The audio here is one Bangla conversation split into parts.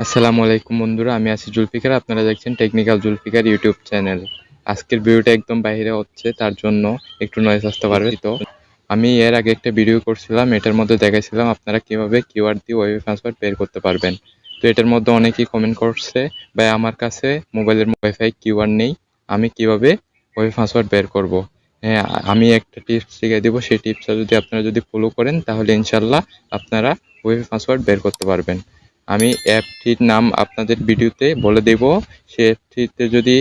আসসালামু আলাইকুম বন্ধুরা, আমি আছি জুলফিকার। আপনারা দেখছেন টেকনিক্যাল জুলফিকার ইউটিউব চ্যানেল। আজকের ভিডিওটা একদম বাইরে হচ্ছে, তার জন্য একটু নয়েজ আসতে পারবে। তো আমি এর আগে একটা ভিডিও করছিলাম, এটার মধ্যে দেখাইছিলাম আপনারা কিভাবে কিউআর দিয়ে ওয়াইফাই পাসওয়ার্ড বের করতে পারবেন। তো এটার মধ্যে অনেকেই কমেন্ট করছে, ভাই আমার কাছে মোবাইলের ওয়াইফাই কিউআর নেই, আমি কিভাবে ওয়াইফাই পাসওয়ার্ড বের করব। হ্যাঁ, আমি একটা টিপস শিখিয়ে দেবো, সেই টিপসটা আপনারা যদি ফলো করেন তাহলে ইনশাল্লাহ আপনারা ওয়াইফাই পাসওয়ার্ড বের করতে পারবেন। আমি অ্যাপটির নাম আপনাদের ভিডিওতে বলে দেব। সে অ্যাপটিতে যদি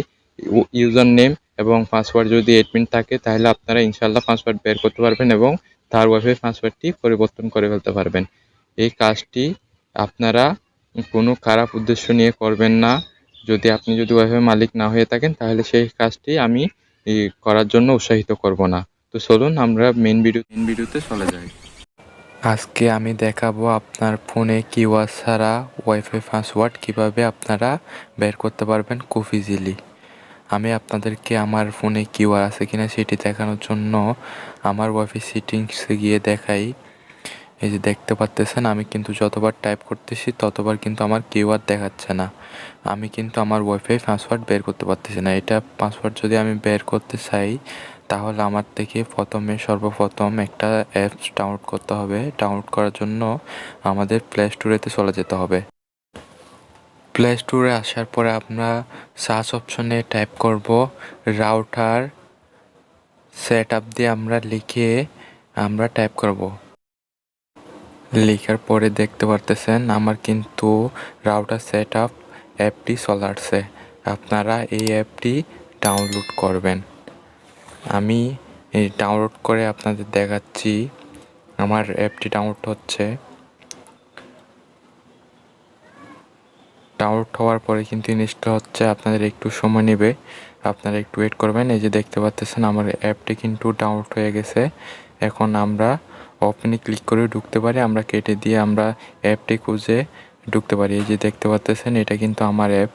ইউজার নেম এবং পাসওয়ার্ড যদি অ্যাডমিন থাকে তাহলে আপনারা ইনশাল্লাহ পাসওয়ার্ড বের করতে পারবেন এবং তার ওয়াইফাই পাসওয়ার্ডটি পরিবর্তন করে ফেলতে পারবেন। এই কাজটি আপনারা কোনো খারাপ উদ্দেশ্য নিয়ে করবেন না। আপনি যদি ওয়াইফাই মালিক না হয়ে থাকেন তাহলে সেই কাজটি আমি করার জন্য উৎসাহিত করব না। তো চলুন আমরা মেন ভিডিওতে চলে যাই। আজকে আমি দেখাবো আপনার ফোনে কিউআর ছাড়া ওয়াইফাই পাসওয়ার্ড কিভাবে আপনারা বের করতে পারবেন খুব ইজিলি। আমি আপনাদেরকে আমার ফোনে কিউআর আছে কিনা সেটি দেখানোর জন্য আমার ওয়াইফাই সেটিংসে গিয়ে দেখাই। এই যে দেখতে পাচ্তেছেন, আমি কিন্তু যতবার টাইপ করতেছি ততবার কিন্তু আমার কিউআর দেখাচ্ছে না। আমি কিন্তু আমার ওয়াইফাই পাসওয়ার্ড বের করতে পারতেছি না। এটা পাসওয়ার্ড যদি আমি বের করতে চাই তাহলে আমার থেকে সর্বপ্রথম একটা অ্যাপস ডাউনলোড করতে হবে। ডাউনলোড করার জন্য আমাদের প্লে স্টোরেতে চলে যেতে হবে। প্লে স্টোরে আসার পরে আমরা সার্চ অপশনে টাইপ করব রাউটার সেট আপ দিয়ে আমরা টাইপ করব। লেখার পরে দেখতে পারতেছেন আমার কিন্তু রাউটার সেট আপ অ্যাপটি চলে আসছে। আপনারা এই অ্যাপটি ডাউনলোড করবেন। আমি এই ডাউনলোড করে আপনাদের দেখাচ্ছি। আমার অ্যাপটি ডাউনলোড হচ্ছে। ডাউনলোড হওয়ার পরে কিন্তু ইনস্টল হচ্ছে, আপনাদের একটু সময় নেবে, আপনারা একটু ওয়েট করবেন। এই যে দেখতে পাচ্ছেন আমার অ্যাপটি কিন্তু ডাউনলোড হয়ে গেছে। এখন আমরা ওপেনে ক্লিক করে ঢুকতে পারি, আমরা কেটে দিয়ে আমরা অ্যাপটি খুঁজে ঢুকতে পারি। এই যে দেখতে পাচ্ছেন এটা কিন্তু আমার অ্যাপ,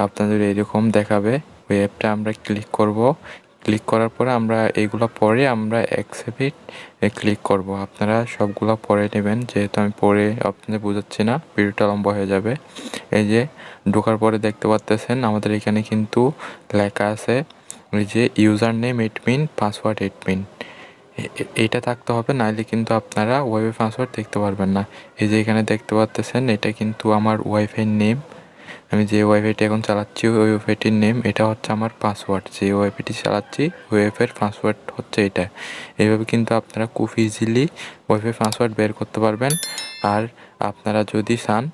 আপনাদের এরকম দেখাবে। ওই অ্যাপটা আমরা ক্লিক করব। ক্লিক করার পরে আমরা এইগুলো পরে আমরা অ্যাকসেপ্ট ক্লিক করব। আপনারা সবগুলো পরে নেবেন, যেহেতু আমি পরে আপনাদের বোঝাচ্ছি না, ভিডিওটা লম্বা হয়ে যাবে। এই যে ঢোকার পরে দেখতে পাচ্ছেন আমাদের এখানে কিন্তু লেখা আছে ওই যে user name admin, password admin, এইটা থাকতে হবে, নাইলে কিন্তু আপনারা ওয়াইফাই পাসওয়ার্ড দেখতে পারবেন না। এই যে এখানে দেখতে পাচ্ছেন এটা কিন্তু আমার ওয়াইফাই নেম, আমি যে ওয়াইফাইটি এখন চালাচ্ছি ওই ওয়াইফাইটির নেম, এটা হচ্ছে আমার পাসওয়ার্ড। যে ওয়াইফাইটি চালাচ্ছি ওয়াইফাইয়ের পাসওয়ার্ড হচ্ছে এটা। এইভাবে কিন্তু আপনারা খুব ইজিলি ওয়াইফাই পাসওয়ার্ড বের করতে পারবেন। আর আপনারা যদি চান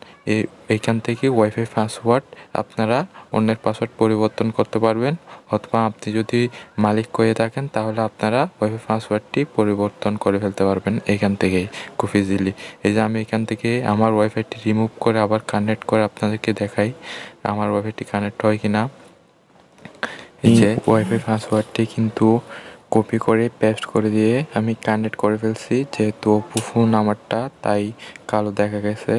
এইখান থেকে ওয়াইফাই পাসওয়ার্ড আপনারা অন্যের পাসওয়ার্ড পরিবর্তন করতে পারবেন, অথবা আপনি যদি মালিক হয়ে থাকেন তাহলে আপনারা ওয়াইফাই পাসওয়ার্ডটি পরিবর্তন করে ফেলতে পারবেন এখান থেকেই খুব ইজিলি। এই যে আমি এখান থেকে আমার ওয়াইফাইটি রিমুভ করে আবার কানেক্ট করে আপনাদেরকে দেখাই আমার ওয়াইফাইটি কানেক্ট হয় কিনা। এই যে ওয়াইফাই পাসওয়ার্ডটি কিন্তু কপি করে পেস্ট করে দিয়ে আমি কানেক্ট করে ফেলছি, যেহেতু ওপো ফোন আমারটা তাই কালো দেখা গেছে।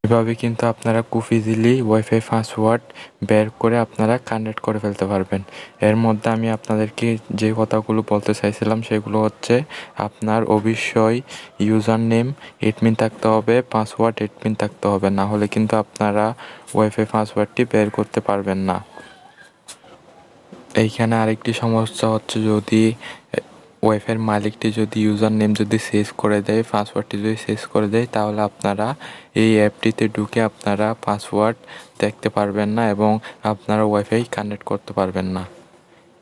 এভাবে কিন্তু আপনারা খুব ইজিলি ওয়াইফাই পাসওয়ার্ড বের করে আপনারা কানেক্ট করে ফেলতে পারবেন। এর মধ্যে আমি আপনাদেরকে যে কথাগুলো বলতে চাইছিলাম সেগুলো হচ্ছে, আপনার অবশ্যই ইউজার নেম এডমিন থাকতে হবে, পাসওয়ার্ড এডমিন থাকতে হবে, না হলে কিন্তু আপনারা ওয়াইফাই পাসওয়ার্ডটি বের করতে পারবেন না। এইখানে আরেকটি সমস্যা হচ্ছে, যদি ওয়াইফাইয়ের মালিকটি যদি ইউজার নেম যদি চেঞ্জ করে দেয়, পাসওয়ার্ডটি যদি চেঞ্জ করে দেয়, তাহলে আপনারা এই অ্যাপটিতে ঢুকে আপনারা পাসওয়ার্ড দেখতে পারবেন না এবং আপনারা ওয়াইফাই কানেক্ট করতে পারবেন না।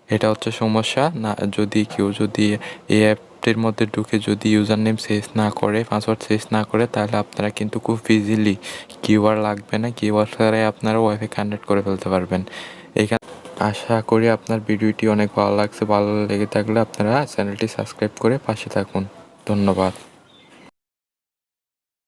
এটা হচ্ছে সমস্যা। না যদি কেউ যদি এই অ্যাপটির মধ্যে ঢুকে যদি ইউজার নেম চেঞ্জ না করে, পাসওয়ার্ড চেঞ্জ না করে, তাহলে আপনারা কিন্তু খুব ইজিলি কিউআর লাগবে না, কিউআর ছাড়াই আপনারা ওয়াইফাই কানেক্ট করে ফেলতে পারবেন। এখানে আশা করি আপনার ভিডিওটি অনেক ভালো লাগছে। ভালো লেগে থাকলে আপনারা চ্যানেলটি সাবস্ক্রাইব করে পাশে থাকুন। ধন্যবাদ।